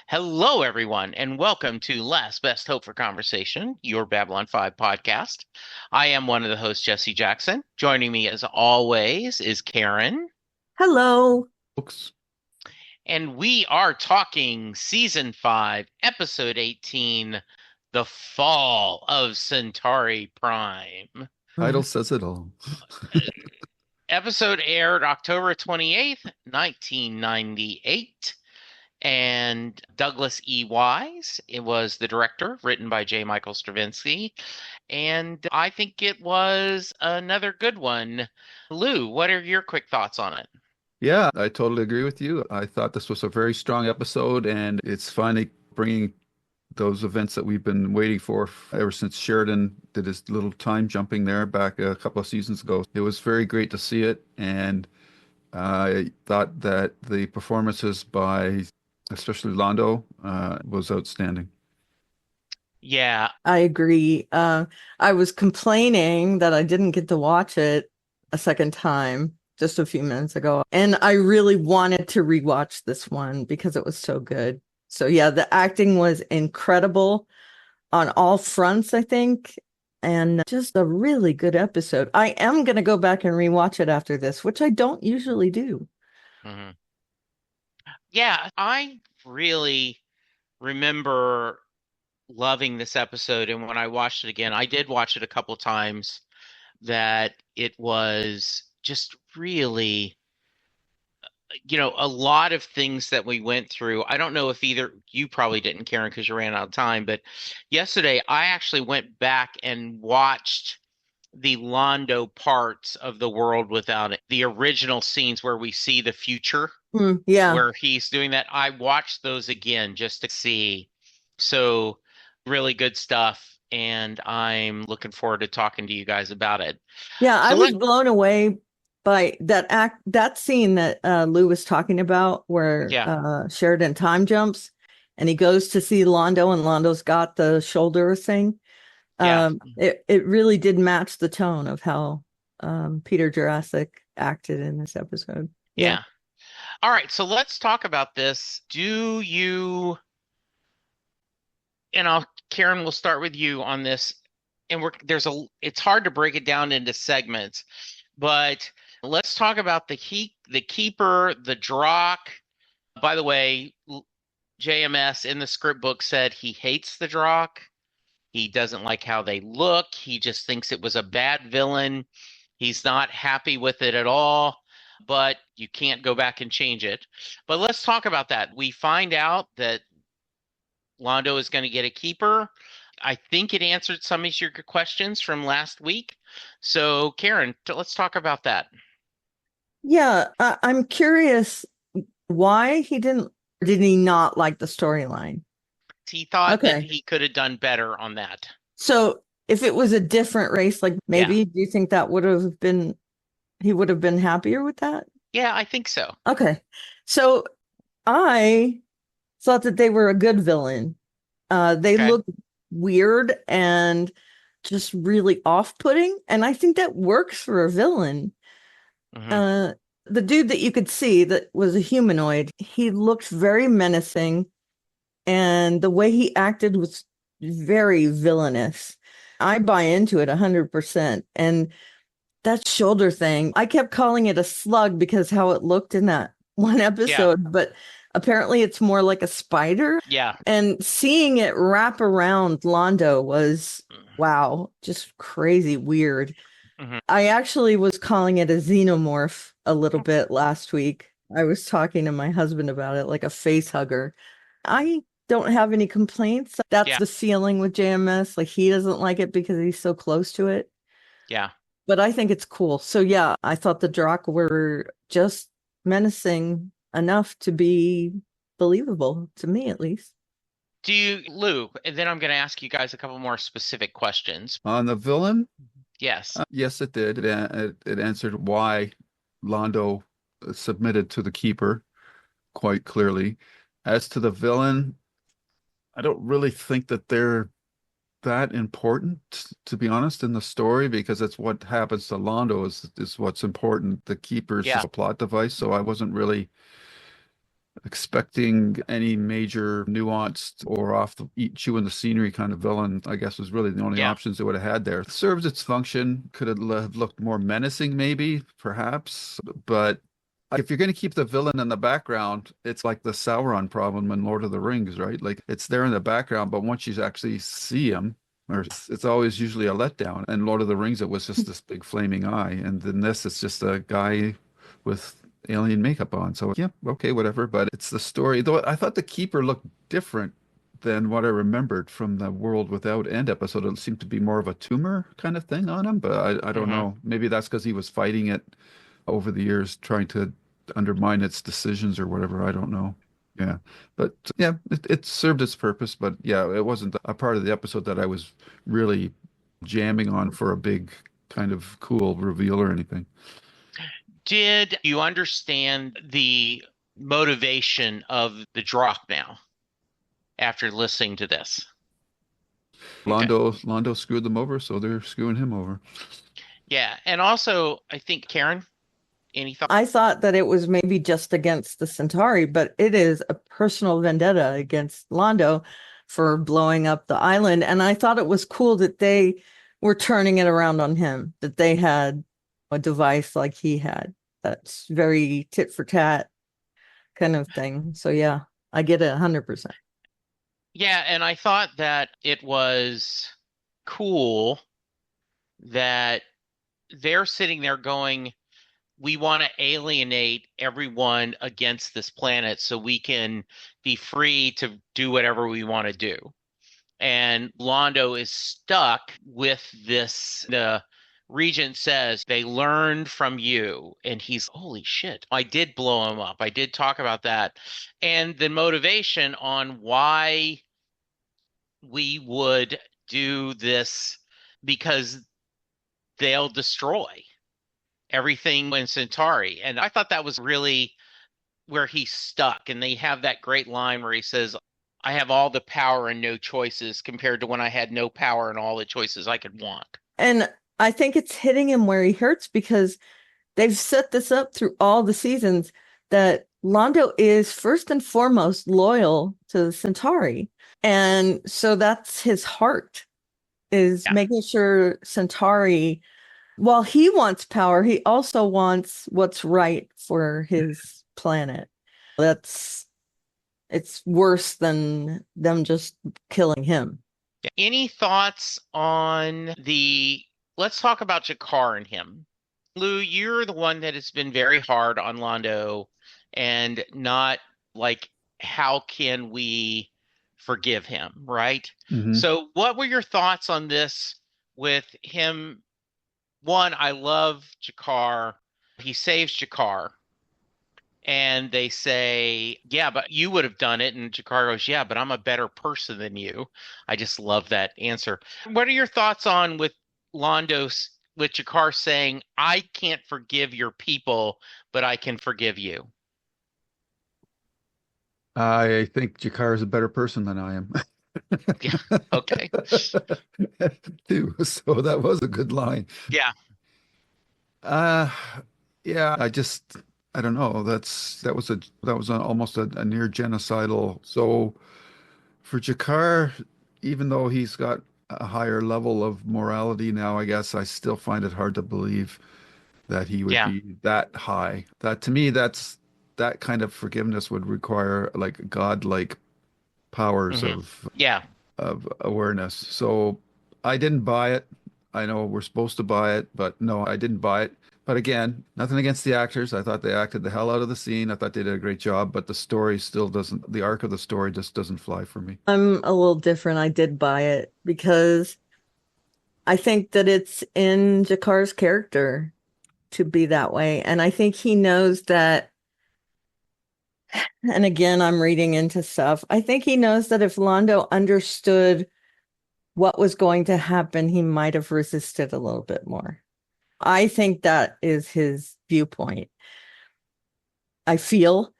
Hello, everyone, and welcome to Last Best Hope for Conversation, your Babylon 5 podcast. I am one of the hosts, Jesse Jackson. Joining me, as always, is Karen. Hello. Folks. And we are talking Season 5, Episode 18, The Fall of Centauri Prime. Title says it all. Episode aired October 28th, 1998. And Douglas E. Wise, it was the director, written by J. Michael Straczynski. And I think it was another good one. Lou, what are your quick thoughts on it? Yeah, I totally agree with you. I thought this was a very strong episode, and it's finally bringing those events that we've been waiting for ever since Sheridan did his little time jumping there back a couple of seasons ago. It was very great to see it, and I thought that the performances by especially Londo was outstanding. Yeah, I agree. I was complaining that I didn't get to watch it a second time just a few minutes ago. And I really wanted to rewatch this one because it was so good. So yeah, the acting was incredible on all fronts, I think. And just a really good episode. I am going to go back and rewatch it after this, which I don't usually do. Mm-hmm. Yeah, I really remember loving this episode. And when I watched it again, I did watch it a couple times, that it was just really, a lot of things that we went through. I don't know if either you probably didn't, Karen, because you ran out of time, but yesterday I actually went back and watched the Londo parts of The World Without It, the original scenes where we see the future. Yeah. Where he's doing that. I watched those again just to see. So really good stuff. And I'm looking forward to talking to you guys about it. Yeah, I was blown away by that scene that Lou was talking about where Sheridan time jumps and he goes to see Londo and Londo's got the shoulder thing. It really did match the tone of how Peter Jurasik acted in this episode. Yeah. All right, so let's talk about this. Karen, we'll start with you on this. And it's hard to break it down into segments, but let's talk about the Keeper, the Drakh. By the way, JMS in the script book said he hates the Drakh. He doesn't like how they look. He just thinks it was a bad villain. He's not happy with it at all. But you can't go back and change it. But let's talk about that. We find out that Londo is going to get a keeper. I think it answered some of your questions from last week. So, Karen, let's talk about that. Yeah, I'm curious why did he not like the storyline? He thought that he could have done better on that. So if it was a different race, like maybe, do you think that he would have been happier with that? Yeah, I think so. Okay. So I thought that they were a good villain. They looked weird and just really off-putting. And I think that works for a villain. Mm-hmm. The dude that you could see that was a humanoid, he looked very menacing. And the way he acted was very villainous. I buy into it 100%. And that shoulder thing, I kept calling it a slug because how it looked in that one episode, but apparently it's more like a spider. Yeah. And seeing it wrap around Londo was, wow, just crazy weird. Mm-hmm. I actually was calling it a xenomorph a little bit last week. I was talking to my husband about it, like a face hugger. I don't have any complaints. That's the feeling with JMS. Like he doesn't like it because he's so close to it. Yeah. But I think it's cool. So yeah, I thought the Drakh were just menacing enough to be believable, to me at least. Lou, and then I'm going to ask you guys a couple more specific questions. On the villain? Yes. Yes, it did. It answered why Londo submitted to the Keeper quite clearly. As to the villain, I don't really think that they're that important, to be honest, in the story, because it's what happens to Londo is what's important. The Keeper's Yeah, just a plot device, so I wasn't really expecting any major nuanced or off the eat chewing the scenery kind of villain. I guess was really the only yeah, options they would have had there. It served its function, could have looked more menacing, maybe, perhaps, but if you're going to keep the villain in the background, it's like the Sauron problem in Lord of the Rings, right? Like it's there in the background, but once you actually see him, or it's always usually a letdown. And Lord of the Rings, it was just this big flaming eye, and then this, it's just a guy with alien makeup on. So yeah, okay, whatever. But it's the story. Though I thought the Keeper looked different than what I remembered from the World Without End episode. It seemed to be more of a tumor kind of thing on him, but I don't hmm know. Maybe that's because he was fighting it over the years, trying to undermine its decisions or whatever. I don't know. Yeah, but yeah, it served its purpose. But yeah, it wasn't a part of the episode that I was really jamming on for a big kind of cool reveal or anything. Did you understand the motivation of the Drakh now after listening to this? Okay. Londo screwed them over, so they're screwing him over. Yeah. And also, I think, Karen, any thoughts? I thought that it was maybe just against the Centauri, but it is a personal vendetta against Londo for blowing up the island. And I thought it was cool that they were turning it around on him, that they had a device like he had. That's very tit for tat kind of thing. So yeah, I get it 100%. Yeah. And I thought that it was cool that they're sitting there going, we want to alienate everyone against this planet so we can be free to do whatever we want to do. And Londo is stuck with this. The regent says they learned from you, and he's, holy shit, I did blow him up. I did talk about that. And the motivation on why we would do this, because they'll destroy everything in Centauri. And I thought that was really where he's stuck. And they have that great line where he says, I have all the power and no choices compared to when I had no power and all the choices I could want. And I think it's hitting him where he hurts because they've set this up through all the seasons that Londo is first and foremost loyal to the Centauri. And so that's his heart, is Yeah. making sure Centauri, while he wants power, he also wants what's right for his planet. It's worse than them just killing him. Any thoughts on let's talk about Jakar and him. Lou, you're the one that has been very hard on Londo and not like, how can we forgive him, right? Hmm. So what were your thoughts on this with him? One, I love Jakar. He saves Jakar. And they say, yeah, but you would have done it. And Jakar goes, yeah, but I'm a better person than you. I just love that answer. What are your thoughts on with Londos, with Jakar saying, I can't forgive your people, but I can forgive you? I think Jakar is a better person than I am. Yeah. Okay. Too. So that was a good line. Yeah. Uh, yeah, I don't know. That was almost a near genocidal. So for Jakar, even though he's got a higher level of morality now, I guess I still find it hard to believe that he would Yeah. be that high. That to me, that kind of forgiveness would require like godlike powers hmm Yeah. of awareness. So I didn't buy it. I know we're supposed to buy it, but no, I didn't buy it. But again, nothing against the actors. I thought they acted the hell out of the scene. I thought they did a great job, but the story still doesn't, the arc of the story just doesn't fly for me. I'm a little different. I did buy it because I think that it's in Jakar's character to be that way. And I think he knows that. And again, I'm reading into stuff. I think he knows that if Londo understood what was going to happen, he might have resisted a little bit more. I think that is his viewpoint. I feel.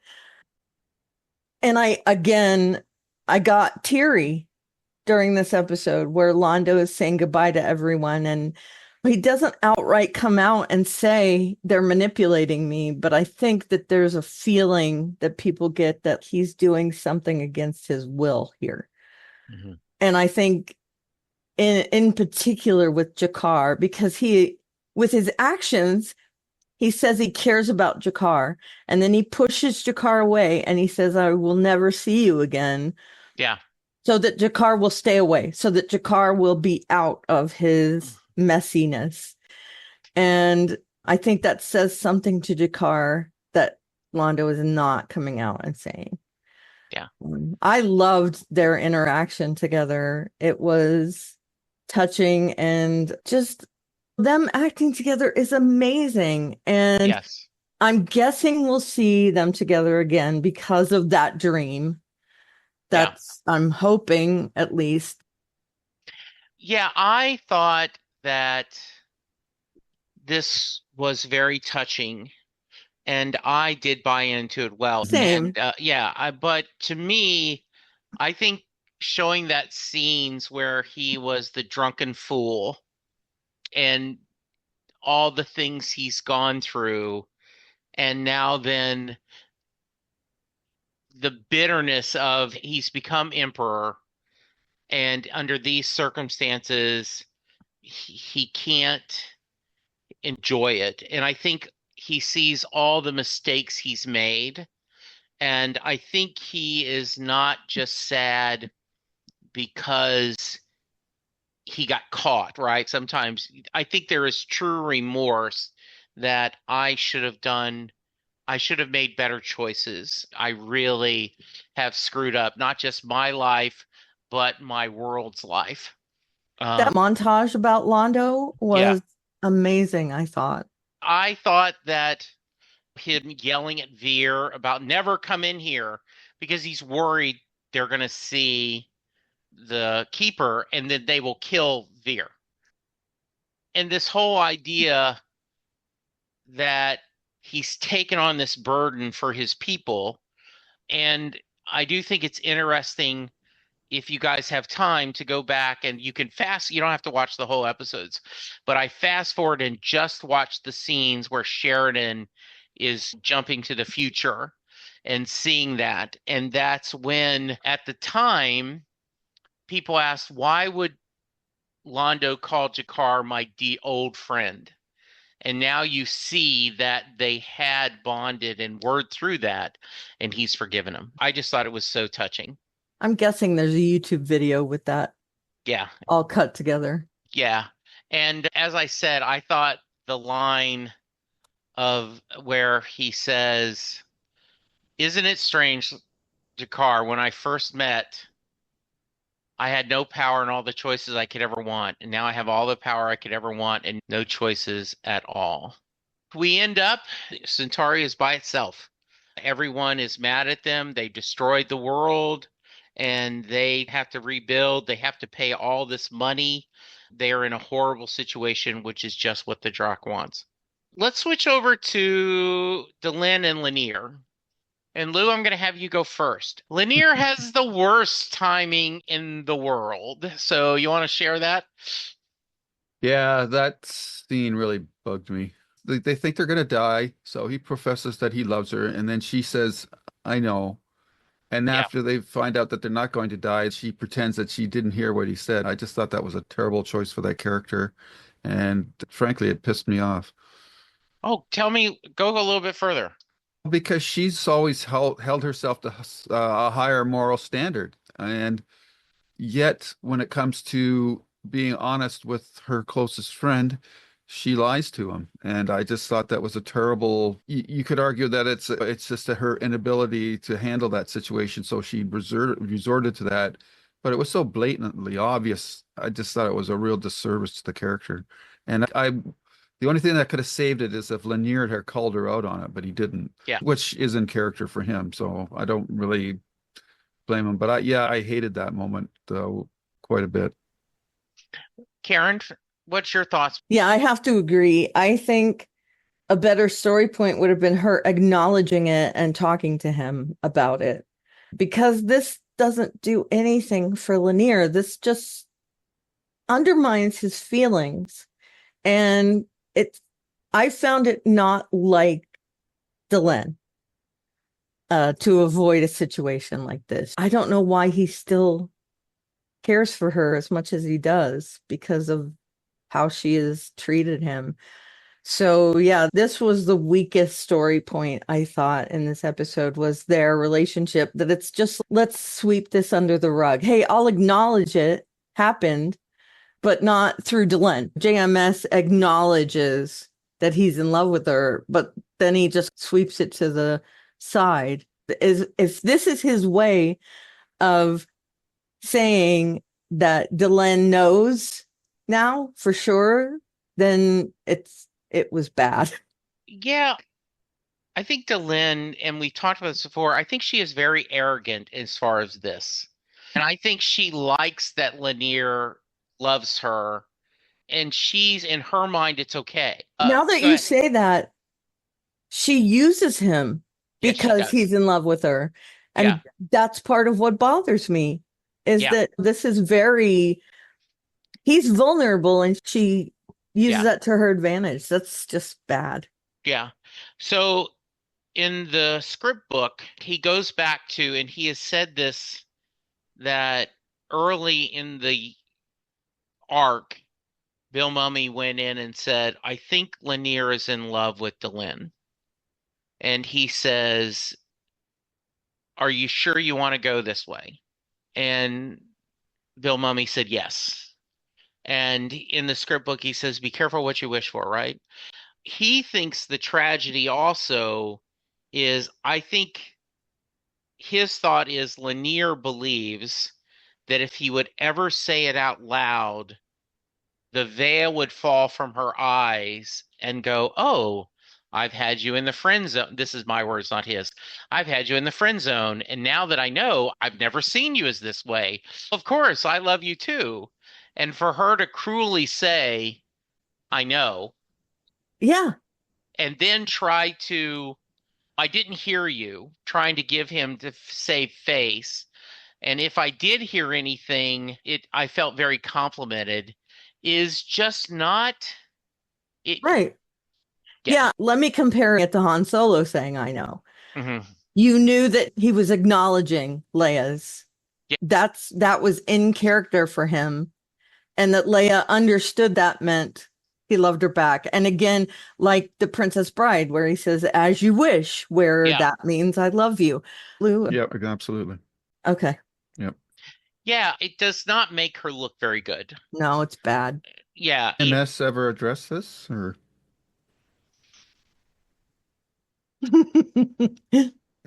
And I got teary during this episode where Londo is saying goodbye to everyone, and he doesn't outright come out and say they're manipulating me, but I think that there's a feeling that people get that he's doing something against his will here. Mm-hmm. And I think in particular with Jakar, because he, with his actions, he says he cares about Jakar, and then he pushes Jakar away and he says, I will never see you again. Yeah. So that Jakar will stay away, so that Jakar will be out of his messiness. And I think that says something to Jakar that Londo is not coming out and saying. Yeah. I loved their interaction together. It was touching, and just them acting together is amazing. And yes, I'm guessing we'll see them together again because of that dream. That's, I'm hoping, at least. Yeah, I thought that this was very touching, and I did buy into it well. Same. And but to me, I think showing that scenes where he was the drunken fool and all the things he's gone through, and now then the bitterness of he's become emperor, and under these circumstances, he can't enjoy it. And I think he sees all the mistakes he's made. And I think he is not just sad because he got caught, right? Sometimes I think there is true remorse that I should have made better choices. I really have screwed up, not just my life, but my world's life. That montage about Londo was amazing, I thought. I thought that him yelling at Veer about never come in here because he's worried they're going to see the keeper and then they will kill Veer. And this whole idea that he's taken on this burden for his people. And I do think it's interesting, if you guys have time, to go back and you don't have to watch the whole episodes, but I fast forward and just watch the scenes where Sheridan is jumping to the future and seeing that. And that's when, at the time, people asked, why would Londo call Jakar my old friend? And now you see that they had bonded and worked through that, and he's forgiven him. I just thought it was so touching. I'm guessing there's a YouTube video with that. Yeah. All cut together. Yeah. And as I said, I thought the line of where he says, isn't it strange, Jakar, when I first met, I had no power and all the choices I could ever want. And now I have all the power I could ever want and no choices at all. We end up, Centauri is by itself. Everyone is mad at them. They destroyed the world and they have to rebuild. They have to pay all this money. They are in a horrible situation, which is just what the Drakh wants. Let's switch over to Delenn and Lennier. And Lou, I'm going to have you go first. Lennier has the worst timing in the world. So you want to share that? Yeah, that scene really bugged me. They think they're going to die. So he professes that he loves her. And then she says, I know. And after they find out that they're not going to die, she pretends that she didn't hear what he said. I just thought that was a terrible choice for that character. And frankly, it pissed me off. Oh, tell me, go a little bit further. Because she's always held herself to a higher moral standard. And yet, when it comes to being honest with her closest friend, she lies to him. And I just thought that was a terrible. You could argue that it's just her inability to handle that situation. So she resorted to that. But it was so blatantly obvious. I just thought it was a real disservice to the character. And the only thing that could have saved it is if Lennier had called her out on it, but he didn't. Yeah. Which is in character for him. So I don't really blame him. But I hated that moment quite a bit. Karen, what's your thoughts? Yeah, I have to agree. I think a better story point would have been her acknowledging it and talking to him about it. because this doesn't do anything for Lennier. This just undermines his feelings. And I found it not like Delenn to avoid a situation like this. I don't know why he still cares for her as much as he does because of how she has treated him. So yeah, this was the weakest story point I thought in this episode was their relationship, that it's just, let's sweep this under the rug. Hey, I'll acknowledge it happened, but not through Delenn. JMS acknowledges that he's in love with her, but then he just sweeps it to the side. If this is his way of saying that Delenn knows now for sure, then it was bad. Yeah, I think Delenn, and we talked about this before, I think she is very arrogant as far as this. And I think she likes that Lennier loves her, and she's, in her mind, it's okay. Now that Go you ahead. say that, she uses him Yes, she because does. he's in love with her. Yeah. And that's part of what bothers me is Yeah. that this is he's vulnerable and she uses Yeah. that to her advantage. That's just bad. Yeah. So in the script book, he goes back to, and he has said this, that early in the arc, Bill Mummy went in and said, I think Lennier is in love with Delenn. And he says, are you sure you want to go this way? And Bill Mummy said yes. And in the script book, he says, be careful what you wish for, right? He thinks the tragedy also is, I think his thought is Lennier believes that if he would ever say it out loud, the veil would fall from her eyes and go, oh, I've had you in the friend zone. This is my words, not his. I've had you in the friend zone. And now that I know, I've never seen you as this way. Of course, I love you too. And for her to cruelly say, I know, Yeah. and then try to, I didn't hear you, trying to give him to save face. And if I did hear anything, I felt very complimented, is just not it. Right. Yeah. Let me compare it to Han Solo saying, I know. Mm-hmm. You knew that he was acknowledging Leia's. Yeah. That was in character for him. And that Leia understood that meant he loved her back. And again, like the Princess Bride, where he says, as you wish, where Yeah. that means I love you. Lou? Yeah, absolutely. Okay. Yep. Yeah, it does not make her look very good. No, it's bad. Yeah. MS ever addressed this or?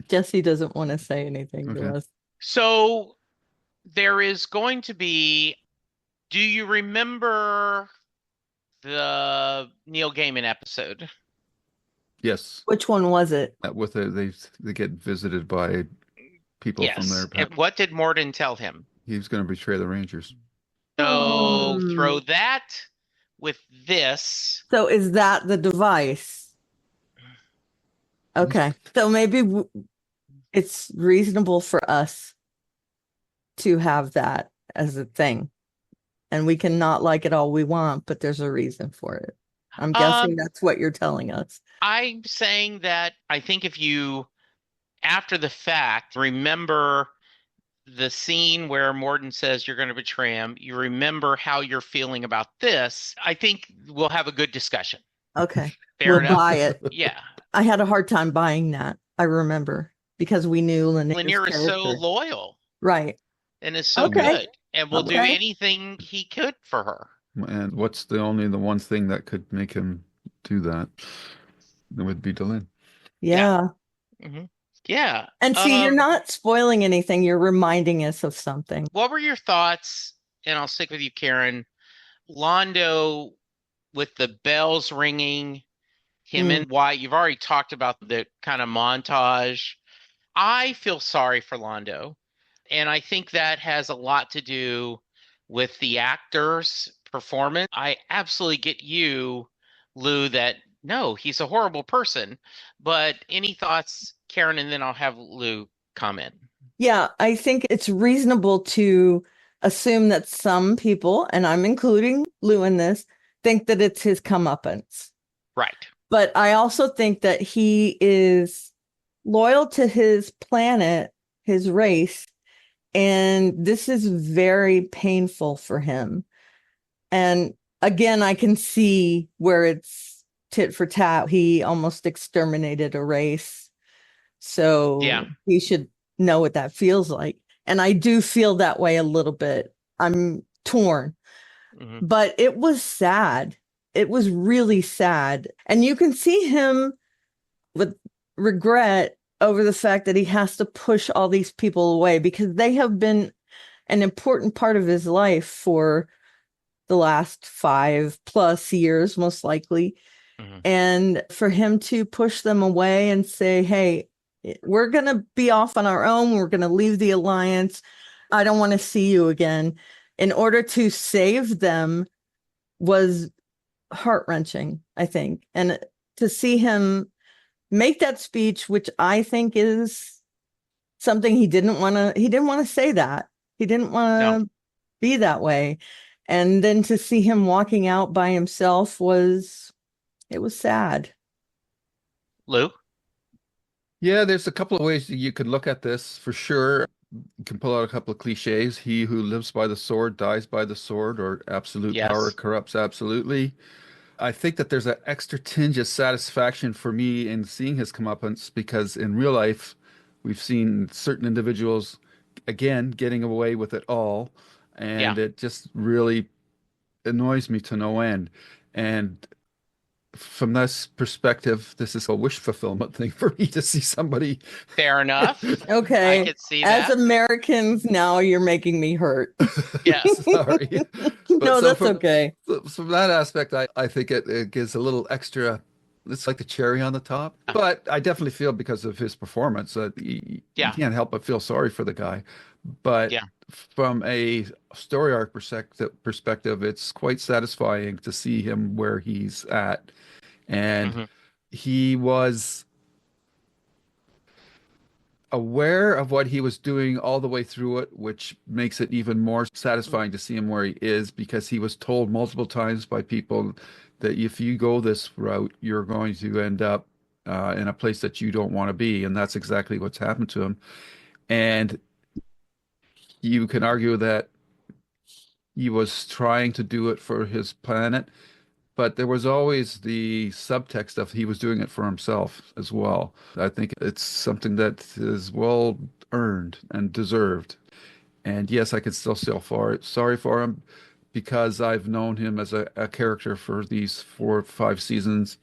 Jesse doesn't want to say anything to Okay. us. So there is going to be, do you remember the Neil Gaiman episode? Yes. Which one was it? They get visited by people from Yes. their And what did Morden tell him? he was going to betray the Rangers. So throw that with this. So is that the device? Okay. So maybe it's reasonable for us to have that as a thing. And we can not like it all we want, but there's a reason for it. I'm guessing that's what you're telling us. I'm saying that I think if you, after the fact, remember the scene where Morden says you're going to betray him, you remember how you're feeling about this, I think we'll have a good discussion. Okay. Fair enough. Buy it. Yeah. I had a hard time buying that. I remember because we knew Lennier is so loyal. Right. And is so good. And will do Okay. anything he could for her. And what's the one thing that could make him do that? It would be Delenn. Yeah. Mm-hmm. Yeah. And see, you're not spoiling anything. You're reminding us of something. What were your thoughts? And I'll stick with you, Karen. Londo with the bells ringing, him and Wyatt. You've already talked about the kind of montage. I feel sorry for Londo. And I think that has a lot to do with the actor's performance. I absolutely get you, Lou, that no, he's a horrible person. But any thoughts, Karen, and then I'll have Lou comment. Yeah, I think it's reasonable to assume that some people, and I'm including Lou in this, think that it's his comeuppance. Right. But I also think that he is loyal to his planet, his race, and this is very painful for him. And again, I can see where it's tit for tat. He almost exterminated a race. Yeah. So he should know what that feels like. And I do feel that way a little bit. I'm torn, Hmm. but it was sad. It was really sad. And you can see him with regret over the fact that he has to push all these people away because they have been an important part of his life for the last 5+ years, most likely. Hmm. And for him to push them away and say, hey, we're going to be off on our own. We're going to leave the alliance. I don't want to see you again. In order to save them was heart-wrenching, I think. And to see him make that speech, which I think is something he didn't want to say that. He didn't No. want to be that way. And then to see him walking out by himself it was sad. Lou? Yeah, there's a couple of ways that you could look at this for sure. You can pull out a couple of cliches. He who lives by the sword dies by the sword, or absolute power Yes. corrupts absolutely. I think that there's an extra tinge of satisfaction for me in seeing his comeuppance because in real life, we've seen certain individuals, again, getting away with it all. Yeah. And it just really annoys me to no end. And from this perspective, this is a wish fulfillment thing for me to see somebody. Fair enough. I Okay. could see As that. Americans, now you're making me hurt. Yes. Sorry. But No, so that's okay. from that aspect, I think it gives a little extra, it's like the cherry on the top. But I definitely feel because of his performance that you Yeah. can't help but feel sorry for the guy. But Yeah. from a story arc perspective, it's quite satisfying to see him where he's at. And Hmm. he was aware of what he was doing all the way through it, which makes it even more satisfying to see him where he is because he was told multiple times by people that if you go this route, you're going to end up in a place that you don't want to be. And that's exactly what's happened to him. And you can argue that he was trying to do it for his planet, but there was always the subtext of he was doing it for himself as well. I think it's something that is well earned and deserved. And yes, I can still feel sorry for him because I've known him as a character for these 4 or 5 seasons.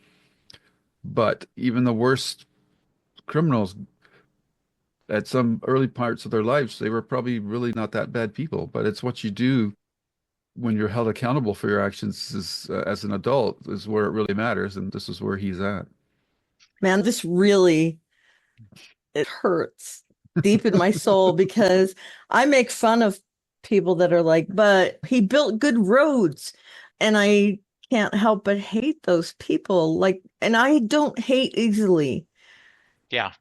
But even the worst criminals at some early parts of their lives, they were probably really not that bad people. But it's what you do when you're held accountable for your actions as an adult is where it really matters. And this is where he's at. Man, this really it hurts deep in my soul because I make fun of people that are like, but he built good roads. And I can't help but hate those people. Like, and I don't hate easily. Yeah.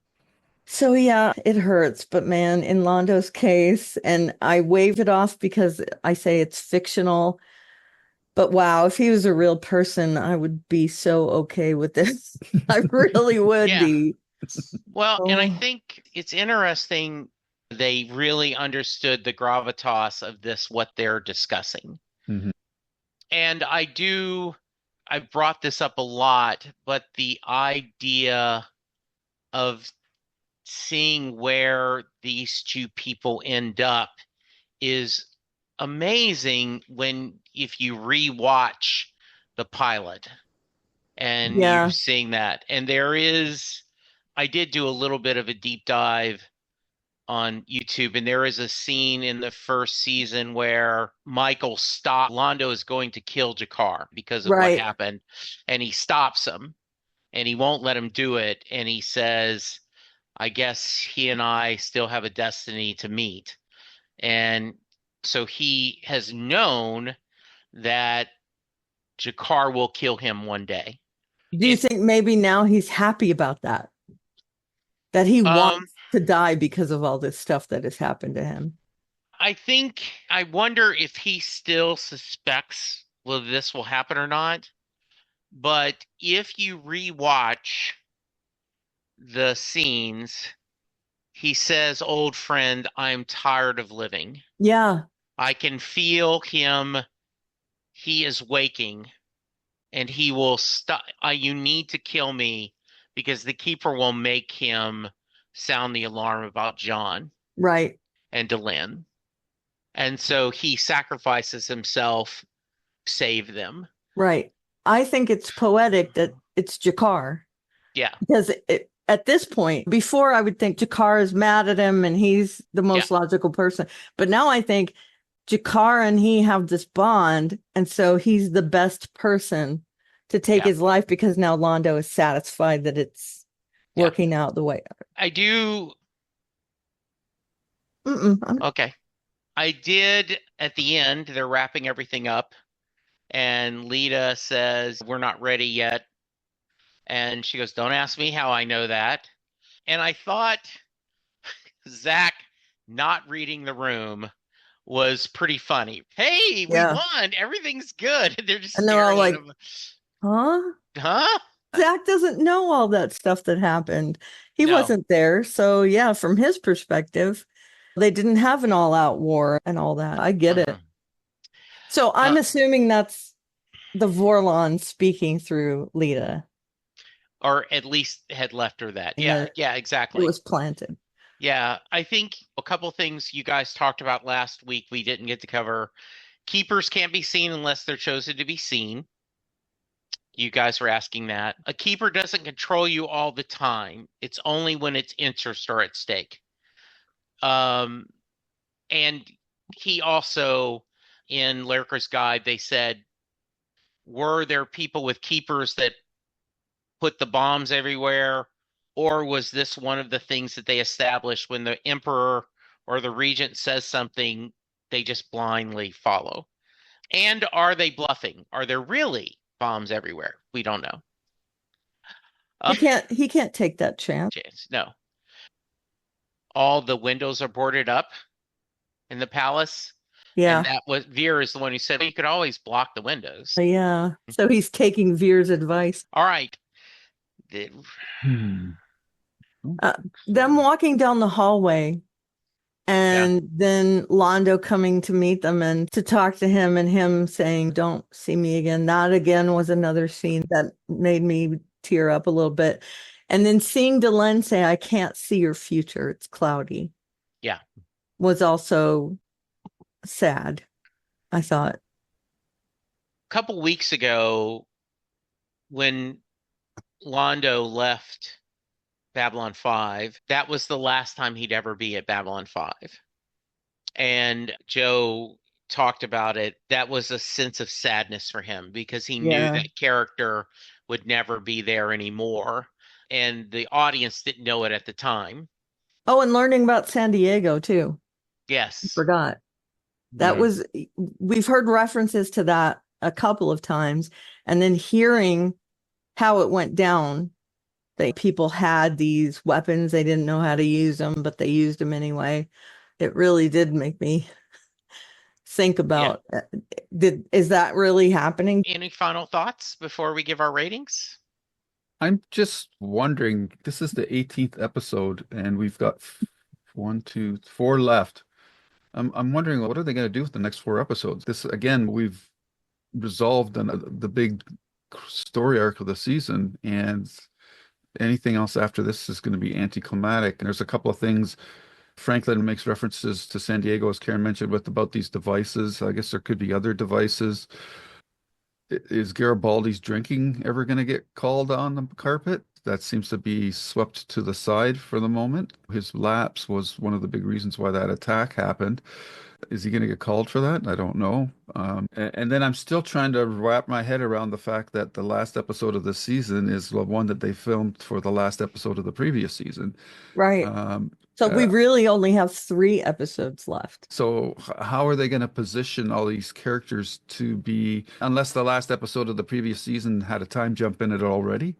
So yeah, it hurts. But man, in Londo's case, and I wave it off because I say it's fictional. But wow, if he was a real person, I would be so okay with this. I really would Yeah. be. Well, and I Oh, think it's interesting they really understood the gravitas of this, what they're discussing. Mhm. And I brought this up a lot, but the idea of seeing where these two people end up is amazing when if you rewatch the pilot and you're yeah. seeing that. And I did do a little bit of a deep dive on YouTube, and there is a scene in the first season where Michael stops. Londo is going to kill Jakar because of what Right. happened, and he stops him, and he won't let him do it. And he says, I guess he and I still have a destiny to meet. And so he has known that Jakar will kill him one day. Do you It think maybe now he's happy about that? That he um wants to die because of all this stuff that has happened to him. I wonder if he still suspects whether this will happen or not. But if you rewatch the scenes, he says, "Old friend, I'm tired of living." Yeah, I can feel him. He is waking, and he will stop. You need to kill me because the keeper will make him sound the alarm about John right, and Delenn. And so he sacrifices himself to save them. right. I think it's poetic that it's Jakar Yeah, because at this point, before I would think Jakar is mad at him and he's the yeah, most logical person. But now I think Jakar and he have this bond. And so he's the best person to take yeah, his life because now Londo is satisfied that it's yeah. working out the way. I do. I'm Okay. I did at the end, they're wrapping everything up, and Lita says, "We're not ready yet." And she goes, "Don't ask me how I know that." And I thought Zach not reading the room was pretty funny. Hey, we Yeah. won. Everything's good. They're just And they're all staring at like, him. huh? Huh? Zach doesn't know all that stuff that happened. He No. wasn't there. So, yeah, from his perspective, they didn't have an all out war and all that. I get it. Mm-mm. So, Uh, I'm assuming that's the Vorlon speaking through Lita. or at least had left her that. And Yeah, that yeah, it exactly. was planted. Yeah, I think a couple things you guys talked about last week we didn't get to cover. Keepers can't be seen unless they're chosen to be seen. You guys were asking that. A keeper doesn't control you all the time. It's only when its interests are at stake. Um, and he also, in Lurker's Guide, they said, were there people with keepers that put the bombs everywhere? Or was this one of the things that they established when the emperor or the regent says something, they just blindly follow? And are they bluffing? Are there really bombs everywhere? We don't know. He can't take that chance. Chance. No. All the windows are boarded up in the palace. And Yeah. that was Veer is the one who said, well, you could always block the windows. Yeah. So he's taking Veer's advice. All right. Hmm. Them walking down the hallway Yeah. and then Londo coming to meet them and to talk to him and him saying, "Don't see me again." That again was another scene that made me tear up a little bit. And then seeing Delenn say, "I can't see your future. It's cloudy." Yeah. Was also sad, I thought. A couple weeks ago, when Londo left Babylon 5, that was the last time he'd ever be at Babylon 5. And Joe talked about it. That was a sense of sadness for him because he knew Yeah. that character would never be there anymore. And the audience didn't know it at the time. Oh, and learning about San Diego too. I Yes. forgot. That Yeah. was, we've heard references to that a couple of times. And then hearing how it went down, that people had these weapons, they didn't know how to use them, but they used them anyway. It really did make me think Yeah. about, is that really happening? Any final thoughts before we give our ratings? I'm just wondering, this is the 18th episode, and we've got one, two, four left. I'm wondering, what are they going to do with the next four episodes? This, again, we've resolved the big story arc of the season, and anything else after this is going to be anticlimactic. And there's a couple of things. Franklin makes references to San Diego, as Karen mentioned, with about these devices. I guess there could be other devices. Is Garibaldi's drinking ever going to get called on the carpet? That seems to be swept to the side for the moment. His lapse was one of the big reasons why that attack happened. Is he going to get called for that? I don't know. And then I'm still trying to wrap my head around the fact that the last episode of the season is the one that they filmed for the last episode of the previous season. Right. So we really only have 3 episodes left. So how are they going to position all these characters to be, unless the last episode of the previous season had a time jump in it already?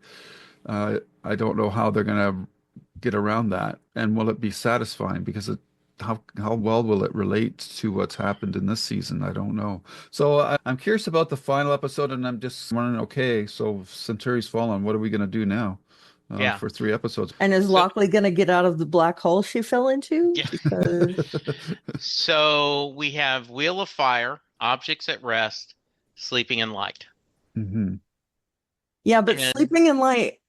I don't know how they're going to get around that? And will it be satisfying? Because how well will it relate to what's happened in this season? I don't know. So I'm curious about the final episode, and I'm just wondering, okay, so Centauri's fallen. What are we going to do now Yeah. for 3 episodes? And is Lockley going to get out of the black hole she fell into? Yeah. Because So we have Wheel of Fire, Objects at Rest, Sleeping in Light. hmm yeah, but And Sleeping in Light,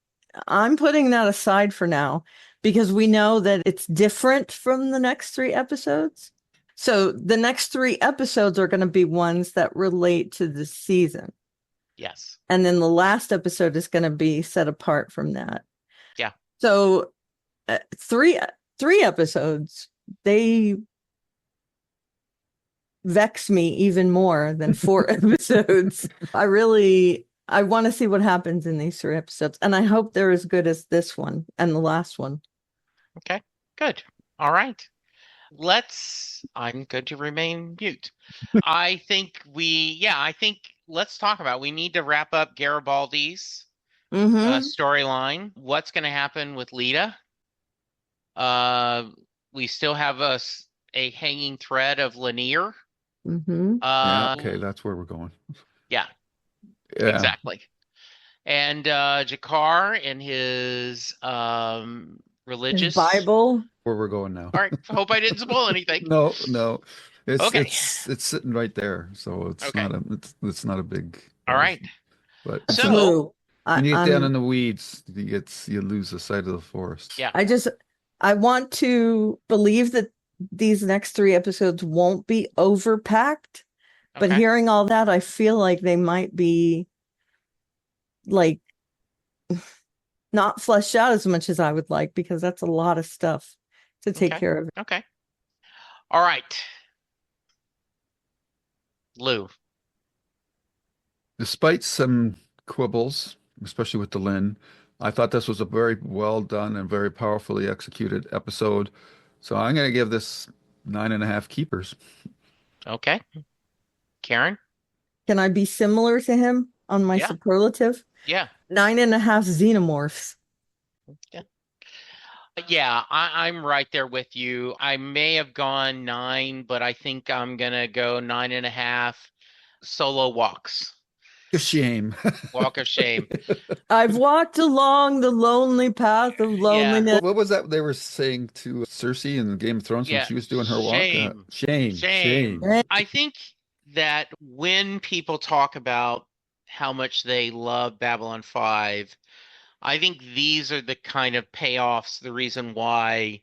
I'm putting that aside for now because we know that it's different from the next 3 episodes. So the next 3 episodes are going to be ones that relate to the season. yes. And then the last episode is going to be set apart from that. Yeah. So three episodes, they vex me even more than 4 episodes. I want to see what happens in these 3 episodes. And I hope they're as good as this one and the last one. Okay. Good. All right. I'm going to remain mute. I think let's talk about, we need to wrap up Garibaldi's storyline. What's going to happen with Lita? We still have a hanging thread of Lennier. Yeah, okay, that's where we're going. Yeah, Yeah. exactly. And Jakar and his religious His Bible. Where we're going now. All right. Hope I didn't spoil anything. No. Okay. It's sitting right there, so it's Okay. it's not a big All right. But So when you get down in the weeds, you lose the sight of the forest. yeah. I want to believe that these next 3 episodes won't be overpacked, but Okay. hearing all that, I feel like they might be like not fleshed out as much as I would like, because that's a lot of stuff to take care of. Okay. All right. Lou. Despite some quibbles, especially with Delenn, I thought this was a very well done and very powerfully executed episode. So I'm going to give this 9.5 keepers. Okay. Karen? Can I be similar to him on my superlative? Yeah. 9.5 xenomorphs. Yeah, I'm right there with you. I may have gone 9, but I think I'm gonna go 9.5 solo walks. Shame. Walk of shame. I've walked along the lonely path of loneliness. What was that they were saying to Cersei in Game of Thrones when she was doing her walk? Shame. I think that when people talk about how much they love Babylon 5, I think these are the kind of payoffs, the reason why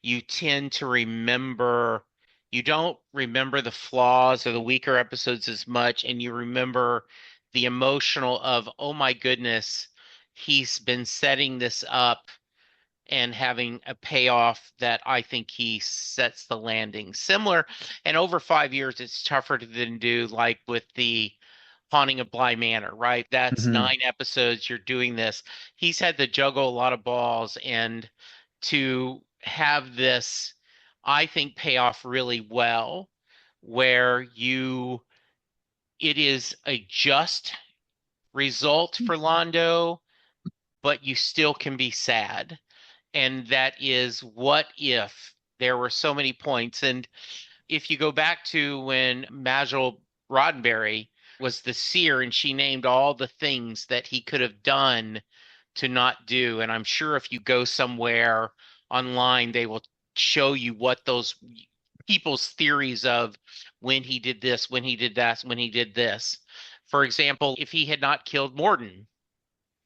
you tend to you don't remember the flaws or the weaker episodes as much, and you remember the emotional of, oh my goodness, he's been setting this up and having a payoff that I think he sets the landing. Similar, and over 5 years, it's tougher than do like with the Haunting of Bly Manor, right? That's 9 episodes. You're doing this. He's had to juggle a lot of balls, and to have this, I think, pay off really well, where it is a just result for Londo, but you still can be sad. And that is, what if there were so many points? And if you go back to when Majel Roddenberry was the seer and she named all the things that he could have done to not do, and I'm sure if you go somewhere online, they will show you what those people's theories of when he did this, when he did that, when he did this. For example, if he had not killed Morden,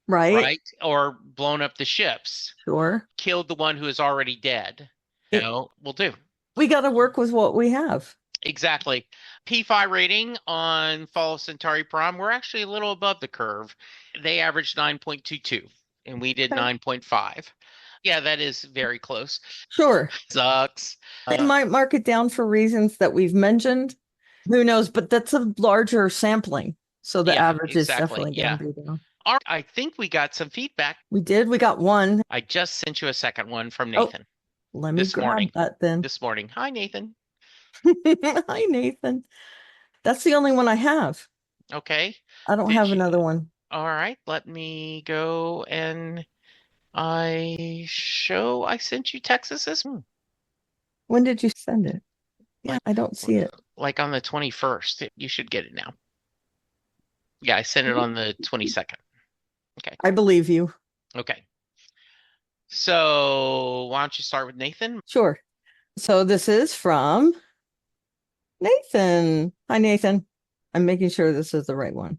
right? Or blown up the ships. Sure. Killed the one who is already dead. We'll do. We got to work with what we have. Exactly. P5 rating on Fall of Centauri Prime, we're actually a little above the curve. They averaged 9.22, and we did 9.5. Yeah, that is very close. Sure. Sucks. They might mark it down for reasons that we've mentioned. Who knows? But that's a larger sampling. So the average is definitely going to be down. I think we got some feedback. We did. We got one. I just sent you a second one from Nathan. Let me grab that then. This morning. Hi, Nathan. Hi, Nathan. That's the only one I have. Okay. I don't have another one. All right. Let me go and I sent you Texas's When did you send it? Yeah, like I don't see it. like on the 21st. You should get it now. Yeah, I sent it on the 22nd. Okay. I believe you. Okay. So why don't you start with Nathan? Sure. So this is from Nathan. Hi, Nathan. I'm making sure this is the right one.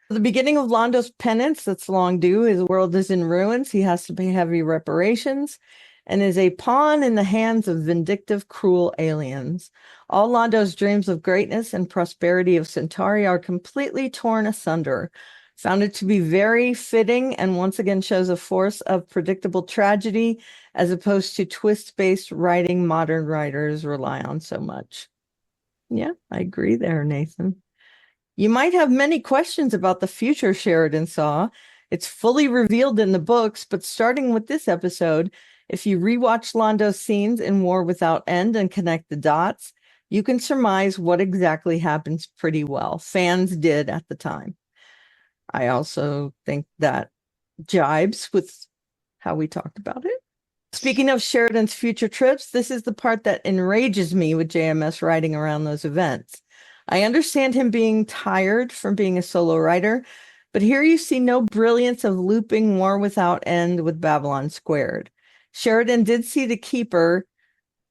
The beginning of Londo's penance that's long due. His world is in ruins. He has to pay heavy reparations and is a pawn in the hands of vindictive, cruel aliens. All Londo's dreams of greatness and prosperity of Centauri are completely torn asunder. Found it to be very fitting and once again shows a force of predictable tragedy as opposed to twist-based writing modern writers rely on so much. Yeah, I agree there, Nathan. You might have many questions about the future Sheridan saw. It's fully revealed in the books, but starting with this episode, if you rewatch Londo's scenes in War Without End and connect the dots, you can surmise what exactly happens pretty well. Fans did at the time. I also think that jibes with how we talked about it. Speaking of Sheridan's future trips, this is the part that enrages me with JMS writing around those events. I understand him being tired from being a solo writer, but here you see no brilliance of looping War Without End with Babylon Squared. Sheridan did see the Keeper,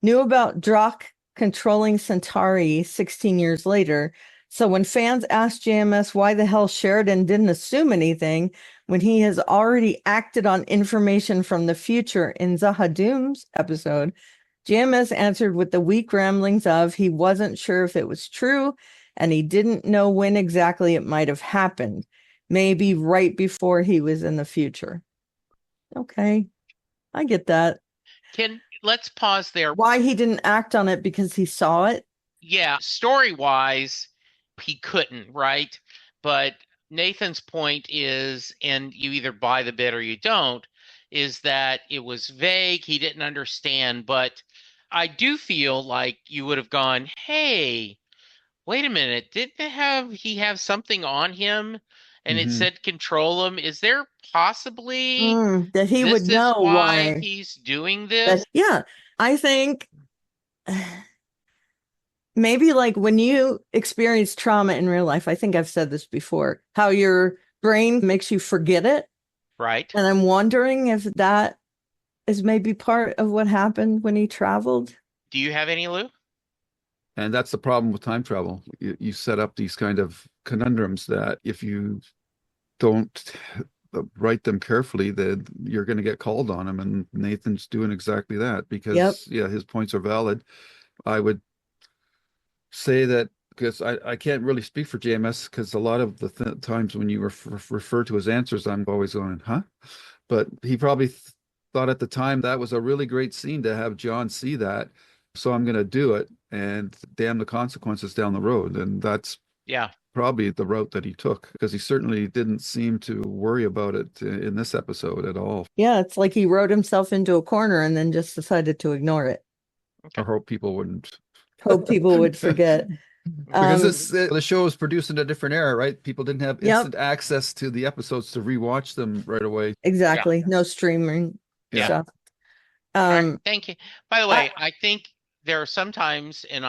knew about Drakh controlling Centauri 16 years later, so when fans asked JMS why the hell Sheridan didn't assume anything when he has already acted on information from the future in Zahadum's episode, JMS answered with the weak ramblings of he wasn't sure if it was true and he didn't know when exactly it might have happened. Maybe right before he was in the future. Okay, I get that. Let's pause there. Why he didn't act on it because he saw it? Yeah, story-wise, he couldn't, right? But Nathan's point is, and you either buy the bit or you don't, is that it was vague, he didn't understand, but I do feel like you would have gone, hey, wait a minute, didn't he have something on him and it Hmm. said control him? Is there possibly That he would this is know why why. he's doing this? Yeah, I think maybe like when you experience trauma in real life, I think I've said this before, how your brain makes you forget it. Right. And I'm wondering if that is maybe part of what happened when he traveled. Do you have any, Lou? And that's the problem with time travel. You set up these kind of conundrums that if you don't write them carefully, then you're going to get called on them. And Nathan's doing exactly that because, Yep. yeah, his points are valid. I would say that because I can't really speak for JMS because a lot of the times when you refer to his answers, I'm always going, huh? But he probably thought at the time that was a really great scene to have John see that. So I'm going to do it and damn the consequences down the road. And that's Yeah. probably the route that he took because he certainly didn't seem to worry about it in this episode at all. Yeah, it's like he wrote himself into a corner and then just decided to ignore it. I hope people wouldn't. Hope people would forget. Because the show was produced in a different era, right? People didn't have Yep. instant access to the episodes to rewatch them right away. Exactly. No streaming Yeah. stuff. All right, thank you. By the way, I think there are sometimes, and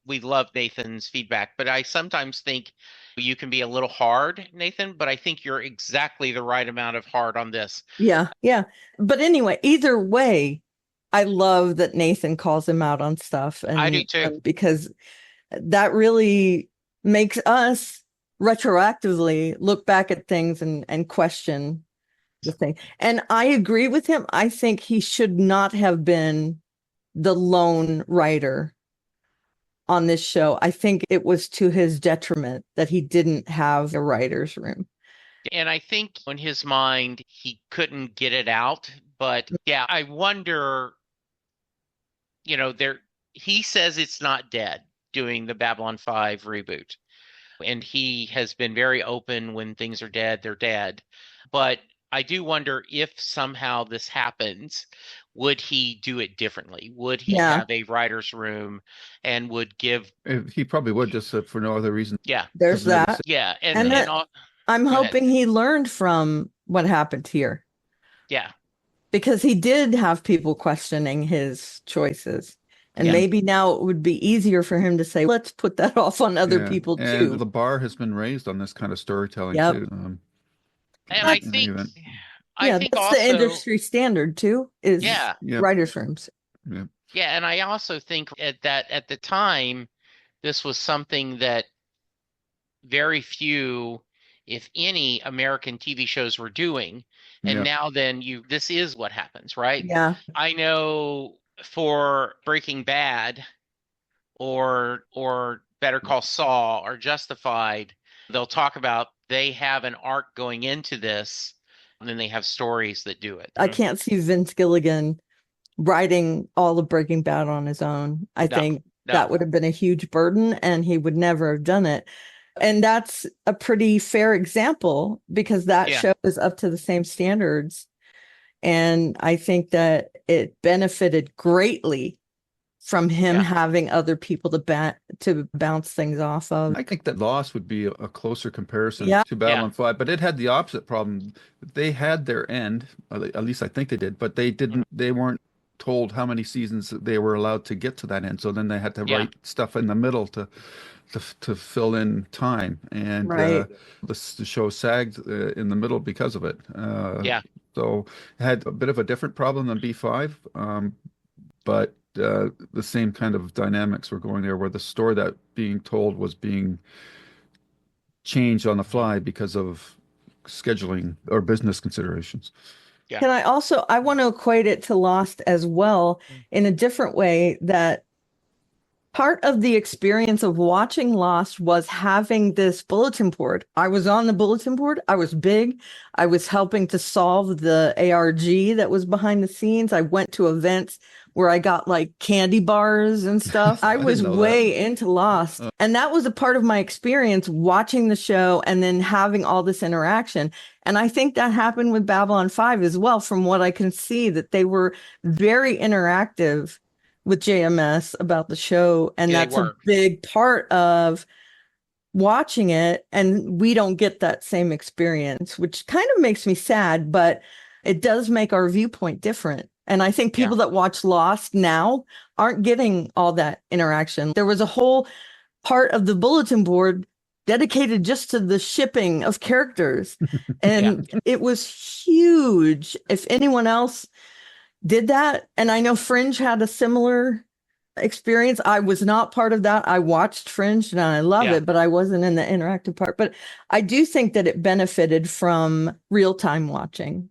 we love Nathan's feedback, but I sometimes think you can be a little hard, Nathan, but I think you're exactly the right amount of hard on this. Yeah. But anyway, either way, I love that Nathan calls him out on stuff. And I do too. Because that really makes us retroactively look back at things and question the thing. And I agree with him. I think he should not have been the lone writer on this show. I think it was to his detriment that he didn't have a writer's room. And I think in his mind, he couldn't get it out. But yeah, I wonder, he says it's not dead doing the Babylon 5 reboot. And he has been very open when things are dead, they're dead. But I do wonder if somehow this happens, would he do it differently? Would he have a writer's room and would give... He probably would just for no other reason. Yeah. There's that. Yeah. I'm hoping he learned from what happened here. Yeah. because he did have people questioning his choices. And Yeah. maybe now it would be easier for him to say, let's put that off on other people And too. the bar has been raised on this kind of storytelling Yep. too. And That's- I think that's also the industry standard too, is yeah, writers' rooms. yeah, and I also think at the time, this was something that very few, if any, American TV shows were doing. And now then this is what happens, right? Yeah. I know for Breaking Bad or Better Call Saul or Justified, they'll talk about they have an arc going into this, and then they have stories that do it. I can't see Vince Gilligan writing all of Breaking Bad on his own. I think that would have been a huge burden, and he would never have done it. And that's a pretty fair example, because that show is up to the same standards. And I think that it benefited greatly from him having other people to bounce things off of. I think that Lost would be a closer comparison to Babylon 5, but it had the opposite problem. They had their end, at least I think they did, but they weren't told how many seasons they were allowed to get to that end. So then they had to write stuff in the middle to fill in time, and the show sagged in the middle because of it. So it had a bit of a different problem than B5, but the same kind of dynamics were going there, where the story that being told was being changed on the fly because of scheduling or business considerations. Can I want to equate it to Lost as well, in a different way, that part of the experience of watching Lost was having this bulletin board. I was on the bulletin board. I was big. I was helping to solve the ARG that was behind the scenes. I went to events where I got like candy bars and stuff. I was way into Lost. And that was a part of my experience watching the show and then having all this interaction. And I think that happened with Babylon 5 as well, from what I can see, that they were very interactive with JMS about the show. And that's a big part of watching it. And we don't get that same experience, which kind of makes me sad, but it does make our viewpoint different. And I think people that watch Lost now aren't getting all that interaction. There was a whole part of the bulletin board dedicated just to the shipping of characters. And it was huge. If anyone else did that, and I know Fringe had a similar experience. I was not part of that. I watched Fringe and I love it, but I wasn't in the interactive part. But I do think that it benefited from real-time watching.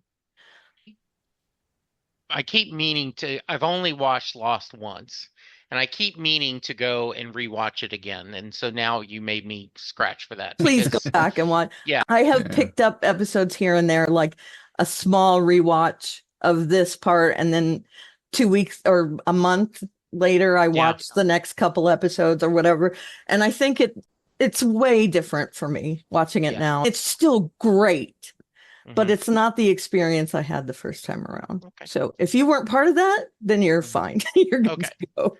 I keep meaning to, I've only watched Lost once, and I keep meaning to go and rewatch it again. And so now you made me scratch for that. Please go back and watch. I have picked up episodes here and there, like a small rewatch of this part, and then 2 weeks or a month later I watched the next couple episodes or whatever, and I think it's way different for me watching it now. It's still great, but it's not the experience I had the first time around. So if you weren't part of that, then you're fine. You're good to go.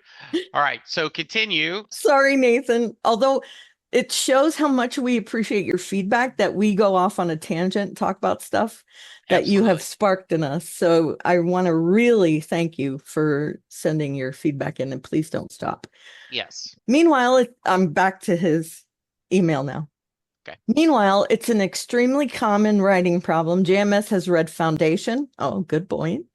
All right, so continue. Sorry, Nathan. Although it shows how much we appreciate your feedback, that we go off on a tangent, talk about stuff that you have sparked in us. So I want to really thank you for sending your feedback in, and please don't stop. Yes. Meanwhile, I'm back to his email now. Okay. Meanwhile, it's an extremely common writing problem. JMS has read Foundation. Oh, good point.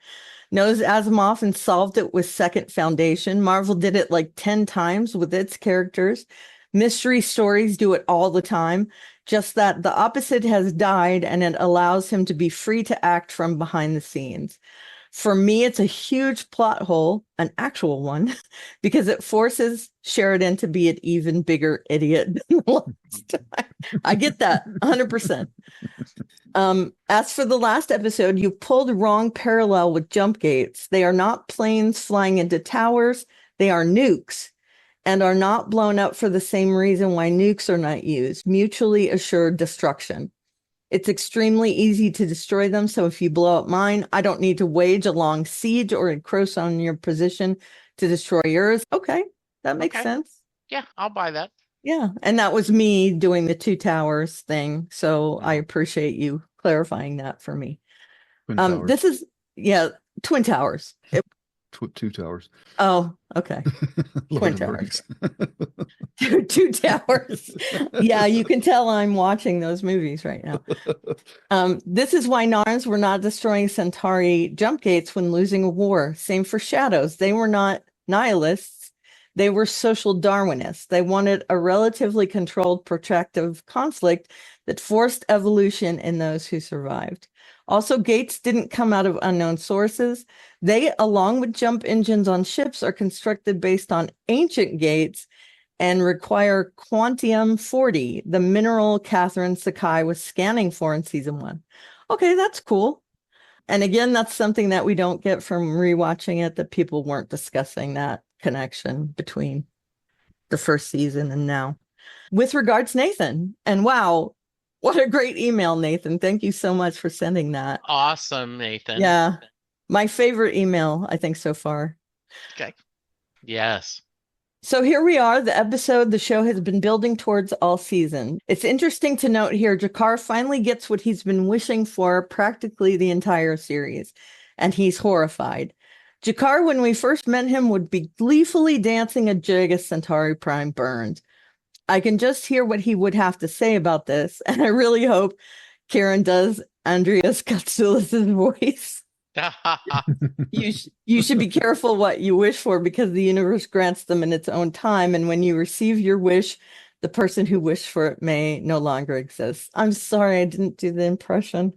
Knows Asimov and solved it with Second Foundation. Marvel did it like 10 times with its characters. Mystery stories do it all the time. Just that the opposite has died, and it allows him to be free to act from behind the scenes. For me, it's a huge plot hole, an actual one, because it forces Sheridan to be an even bigger idiot than the last time. I get that 100%. As for the last episode, you pulled wrong parallel with jump gates. They are not planes flying into towers. They are nukes, and are not blown up for the same reason why nukes are not used: mutually assured destruction. It's extremely easy to destroy them, so if you blow up mine, I don't need to wage a long siege or encroach on your position to destroy yours. Okay, that makes sense. Yeah, I'll buy that. Yeah, and that was me doing the two towers thing, so I appreciate you clarifying that for me. This is Yeah, Twin Towers. Two towers. Oh, okay. Lord Twin of the Towers. Rings. Two Towers. Yeah, you can tell I'm watching those movies right now. This is why Narns were not destroying Centauri jump gates when losing a war. Same for Shadows. They were not nihilists. They were social Darwinists. They wanted a relatively controlled, protracted conflict that forced evolution in those who survived. Also, gates didn't come out of unknown sources. They, along with jump engines on ships, are constructed based on ancient gates and require Quantium 40, the mineral Catherine Sakai was scanning for in season 1. Okay, that's cool. And again, that's something that we don't get from rewatching it, that people weren't discussing that connection between the first season and now. With regards, Nathan, and wow, what a great email, Nathan. Thank you so much for sending that. Awesome, Nathan. Yeah, my favorite email, I think, so far. Okay. Yes. So here we are, the episode the show has been building towards all season. It's interesting to note here, Jakar finally gets what he's been wishing for practically the entire series, and he's horrified. Jakar, when we first met him, would be gleefully dancing a jig as Centauri Prime burned. I can just hear what he would have to say about this, and I really hope Karen does Andreas Katsoulis' voice. You should be careful what you wish for, because the universe grants them in its own time, and when you receive your wish, the person who wished for it may no longer exist. I'm sorry I didn't do the impression.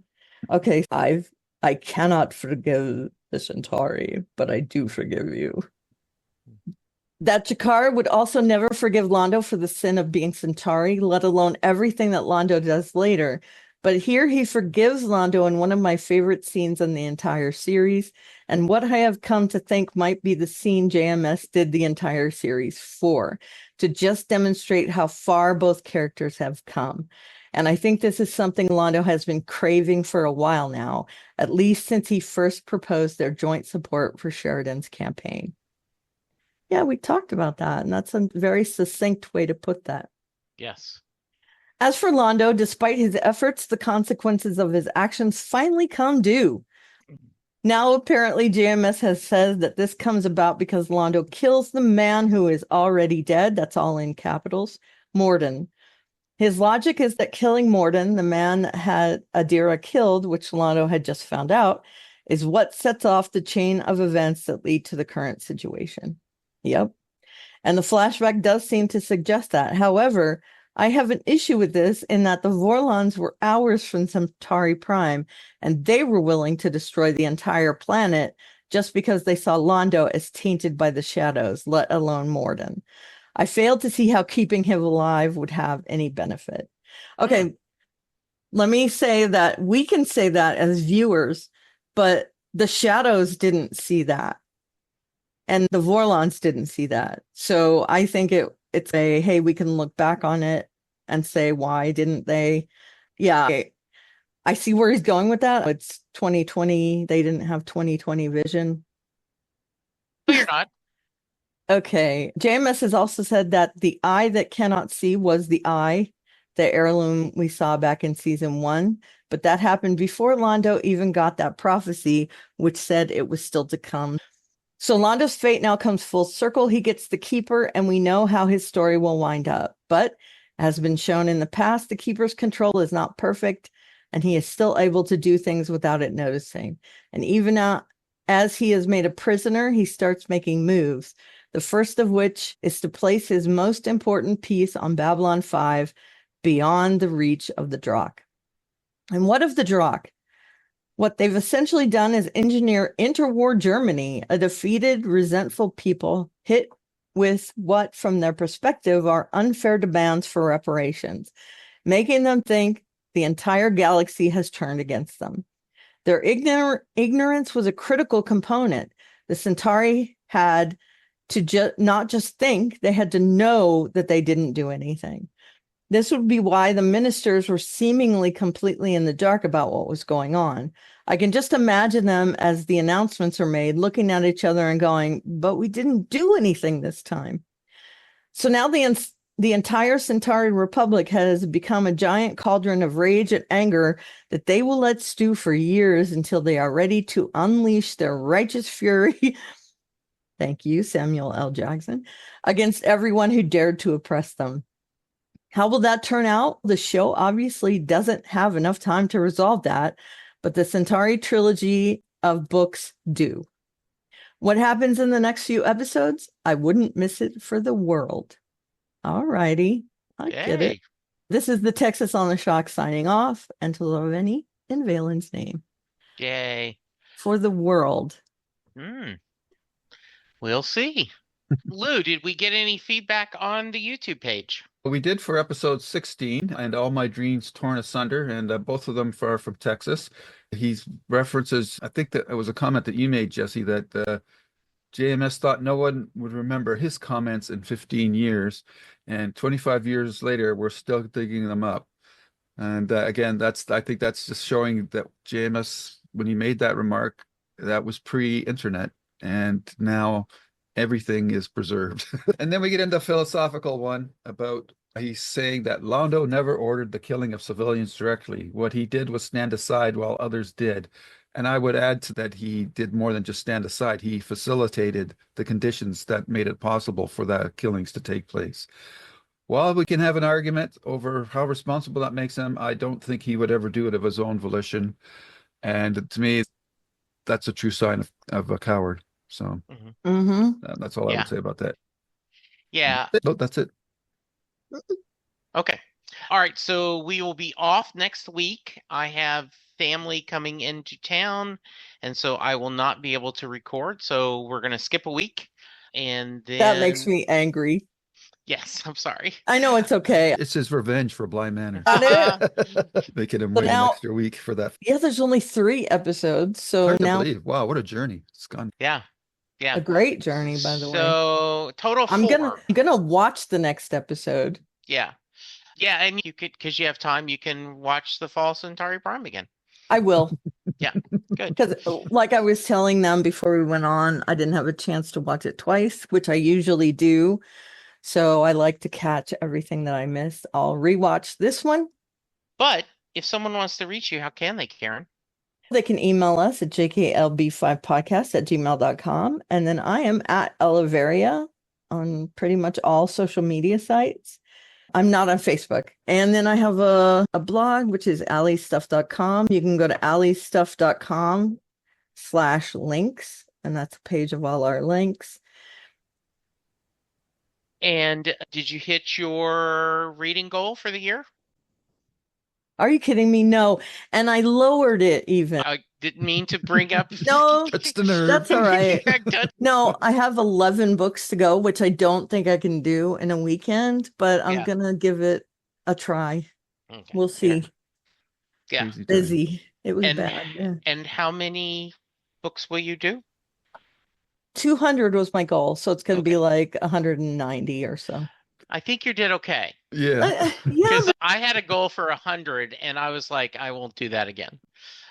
Okay, I cannot forgive the Centauri, but I do forgive you. That Jakar would also never forgive Londo for the sin of being Centauri, let alone everything that Londo does later. But here he forgives Londo in one of my favorite scenes in the entire series, and what I have come to think might be the scene JMS did the entire series for, to just demonstrate how far both characters have come. And I think this is something Londo has been craving for a while now, at least since he first proposed their joint support for Sheridan's campaign. Yeah, we talked about that, and that's a very succinct way to put that. Yes. As for Londo, despite his efforts, the consequences of his actions finally come due. Now, apparently, JMS has said that this comes about because Londo kills the man who is already dead. That's all in capitals, Morden. His logic is that killing Morden, the man had Adira killed, which Londo had just found out, is what sets off the chain of events that lead to the current situation. Yep. And the flashback does seem to suggest that. However, I have an issue with this in that the Vorlons were hours from Centauri Prime, and they were willing to destroy the entire planet just because they saw Londo as tainted by the shadows, let alone Morden. I failed to see how keeping him alive would have any benefit. Okay, let me say that we can say that as viewers, but the shadows didn't see that. And the Vorlons didn't see that. So I think it's a, hey, we can look back on it and say, why didn't they? Yeah, I see where he's going with that. It's 2020. They didn't have 2020 vision. No, you're not. Okay. JMS has also said that the eye that cannot see was the eye, the heirloom we saw back in season 1. But that happened before Londo even got that prophecy, which said it was still to come. So Londo's fate now comes full circle. He gets the Keeper, and we know how his story will wind up. But as been shown in the past, the Keeper's control is not perfect, and he is still able to do things without it noticing. And even as he is made a prisoner, he starts making moves. The first of which is to place his most important piece on Babylon 5 beyond the reach of the Drakh. And what of the Drakh? What they've essentially done is engineer interwar Germany, a defeated, resentful people hit with what, from their perspective, are unfair demands for reparations, making them think the entire galaxy has turned against them. Their ignorance was a critical component. The Centauri had to not just think, they had to know that they didn't do anything. This would be why the ministers were seemingly completely in the dark about what was going on. I can just imagine them as the announcements are made, looking at each other and going, but we didn't do anything this time. So now the The entire Centauri Republic has become a giant cauldron of rage and anger that they will let stew for years until they are ready to unleash their righteous fury. Thank you, Samuel L. Jackson, against everyone who dared to oppress them. How will that turn out? The show obviously doesn't have enough time to resolve that, but the Centauri trilogy of books do. What happens in the next few episodes? I wouldn't miss it for the world. All righty. I get it. This is the Texas on the Shock signing off. And to Loveni in Valen's name. Yay. For the world. We'll see. Lou, did we get any feedback on the YouTube page? We did for episode 16 and All My Dreams Torn Asunder, and both of them are from Texas. He references, I think that it was a comment that you made, Jesse, that JMS thought no one would remember his comments in 15 years, and 25 years later, we're still digging them up. And again, I think that's just showing that JMS, when he made that remark, that was pre-internet, and now everything is preserved. And then we get into a philosophical one about he's saying that Londo never ordered the killing of civilians directly. What he did was stand aside while others did. And I would add to that he did more than just stand aside. He facilitated the conditions that made it possible for the killings to take place. While we can have an argument over how responsible that makes him, I don't think he would ever do it of his own volition. And to me, that's a true sign of a coward. So that's all I would say about that. Yeah. No, that's it. Okay. All right. So we will be off next week. I have family coming into town, and so I will not be able to record. So we're going to skip a week. And then that makes me angry. Yes, I'm sorry. I know it's okay. It's his revenge for Bly Manor. Making him wait an extra week for that. Yeah, there's only 3 episodes. So hard now to believe. Wow, what a journey. It's gone. Yeah. A great journey, by the way. So total 4. I'm gonna watch the next episode. Yeah. Yeah, and you could, because you have time, you can watch the Fall Centauri Prime again. I will. Yeah, good. Because like I was telling them before we went on, I didn't have a chance to watch it twice, which I usually do. So I like to catch everything that I missed. I'll rewatch this one. But if someone wants to reach you, how can they, Karen? They can email us at jklb5podcast@gmail.com. And then I am at Oliveria on pretty much all social media sites. I'm not on Facebook. And then I have a blog, which is alliestuff.com. You can go to alliestuff.com/links. And that's a page of all our links. And did you hit your reading goal for the year? Are you kidding me? No. And I lowered it even. I didn't mean to bring up. No, that's the nerve. That's all right. No, I have 11 books to go, which I don't think I can do in a weekend, but I'm going to give it a try. Okay. We'll see. Yeah. Busy. It was bad. Yeah. And how many books will you do? 200 was my goal. So it's going to be like 190 or so. I think you did okay. Yeah. Because I had a goal for 100 and I was like, I won't do that again.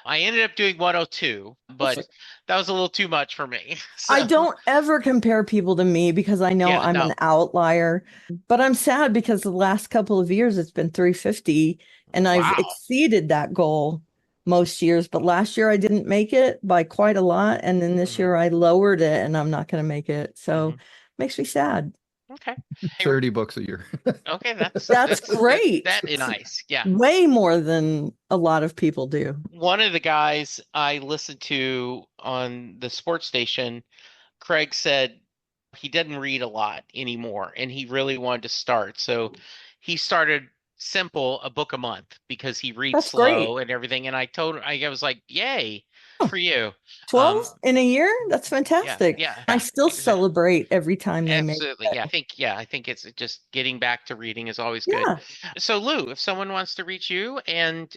I ended up doing 102, but that was a little too much for me. So. I don't ever compare people to me because I know I'm an outlier, but I'm sad because the last couple of years it's been 350 and I've exceeded that goal most years, but last year I didn't make it by quite a lot. And then this year I lowered it and I'm not going to make it. So it makes me sad. Okay. 30 books a year. Okay, that's great. That is nice. Yeah. Way more than a lot of people do. One of the guys I listened to on the sports station, Craig, said he doesn't read a lot anymore and he really wanted to start. So he started simple, a book a month, because he reads slow and everything. And I was like, yay. For you. 12 in a year? That's fantastic. Yeah. I still celebrate every time they make it. I think it's just getting back to reading is always good. Yeah. So Lou, if someone wants to reach you, and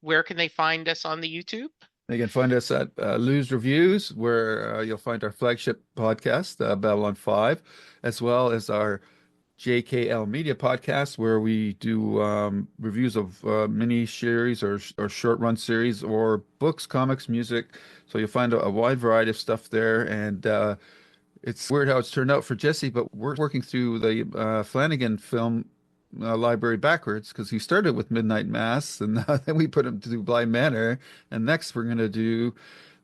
where can they find us on the YouTube? They can find us at Lou's Reviews, where you'll find our flagship podcast, Babylon 5, as well as our JKL Media podcast, where we do reviews of mini series or short run series or books, comics, music. So you'll find a wide variety of stuff there. And it's weird how it's turned out for Jesse, but we're working through the Flanagan film library backwards because he started with Midnight Mass, and then we put him to do Bly Manor, and next we're going to do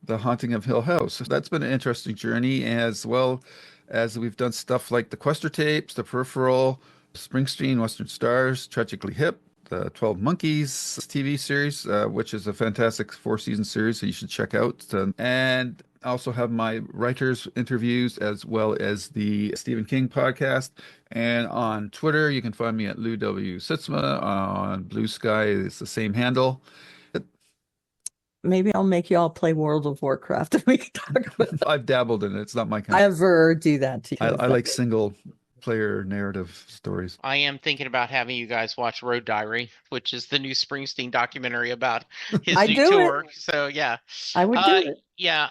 The Haunting of Hill House. So that's been an interesting journey, as well as we've done stuff like the Quester tapes, the Peripheral, Springsteen, Western Stars, Tragically Hip, the 12 Monkeys TV series, which is a fantastic 4-season series, so you should check out. And I also have my writers' interviews as well as the Stephen King podcast. And on Twitter, you can find me at Lou W. Sitzma. On Blue Sky, it's the same handle. Maybe I'll make you all play World of Warcraft and we can talk about that. I've dabbled in it. It's not my kind. I ever do that to you. I like single player narrative stories. I am thinking about having you guys watch Road Diary, which is the new Springsteen documentary about his new tour. So yeah, I would do it. Yeah,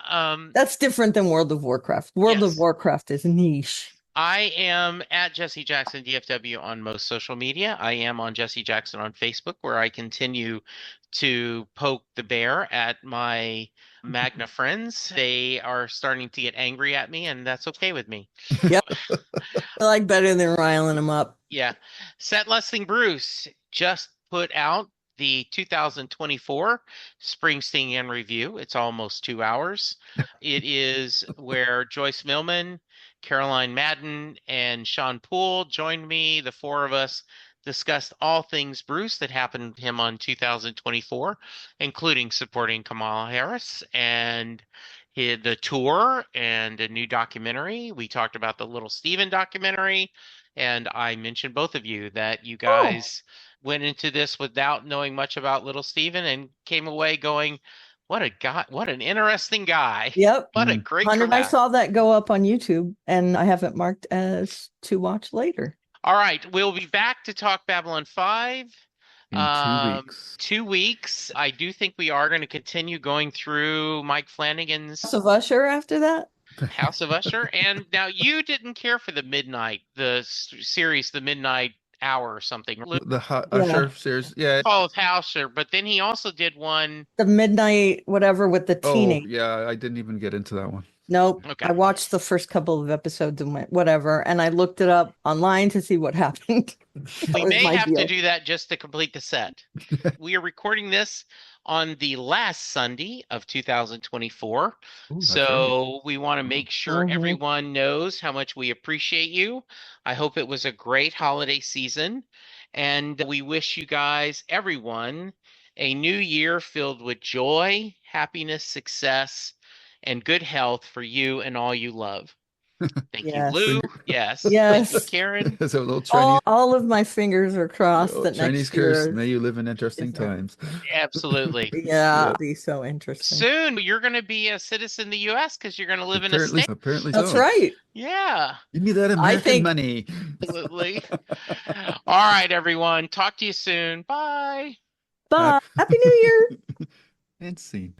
that's different than World of Warcraft. World of Warcraft is niche. I am at Jesse Jackson DFW on most social media. I am on Jesse Jackson on Facebook, where I continue to poke the bear at my Magna friends. They are starting to get angry at me, and that's okay with me. Yep. I like better than riling them up. Yeah. Set Lusting Bruce just put out the 2024 Springsteen in Review. It's almost 2 hours. It is where Joyce Millman, Caroline Madden, and Sean Poole joined me. The four of us discussed all things Bruce that happened to him on 2024, including supporting Kamala Harris and the tour and a new documentary. We talked about the Little Steven documentary, and I mentioned both of you that you guys went into this without knowing much about Little Steven and came away going, what a guy, what an interesting guy. Yep. What a great 100. I saw that go up on YouTube and I have it marked as to watch later. All right. We'll be back to talk Babylon 5 in 2 weeks. 2 weeks. I do think we are going to continue going through Mike Flanagan's House of Usher after that. House of Usher. And now you didn't care for the series, the Midnight Hour or something. The Usher series, yeah. Called Usher, but then he also did one. The Midnight whatever with the teenage. Yeah, I didn't even get into that one. Nope. Okay. I watched the first couple of episodes and went, whatever. And I looked it up online to see what happened. We may have to do that just to complete the set. We are recording this on the last Sunday of 2024. Ooh, so we want to make sure everyone knows how much we appreciate you. I hope it was a great holiday season. And we wish you guys, everyone, a new year filled with joy, happiness, success, and good health for you and all you love. Thank you, Lou. Yes. Thank you, Karen. So a little Chinese, all of my fingers are crossed that Chinese next year. curse. May you live in interesting times. Absolutely. Yeah, it'll be so interesting. Soon you're going to be a citizen in the U.S. because you're going to live in a state. Apparently That's right. Yeah. Give me that American money. Absolutely. All right, everyone. Talk to you soon. Bye. Bye. Happy New Year. And scene.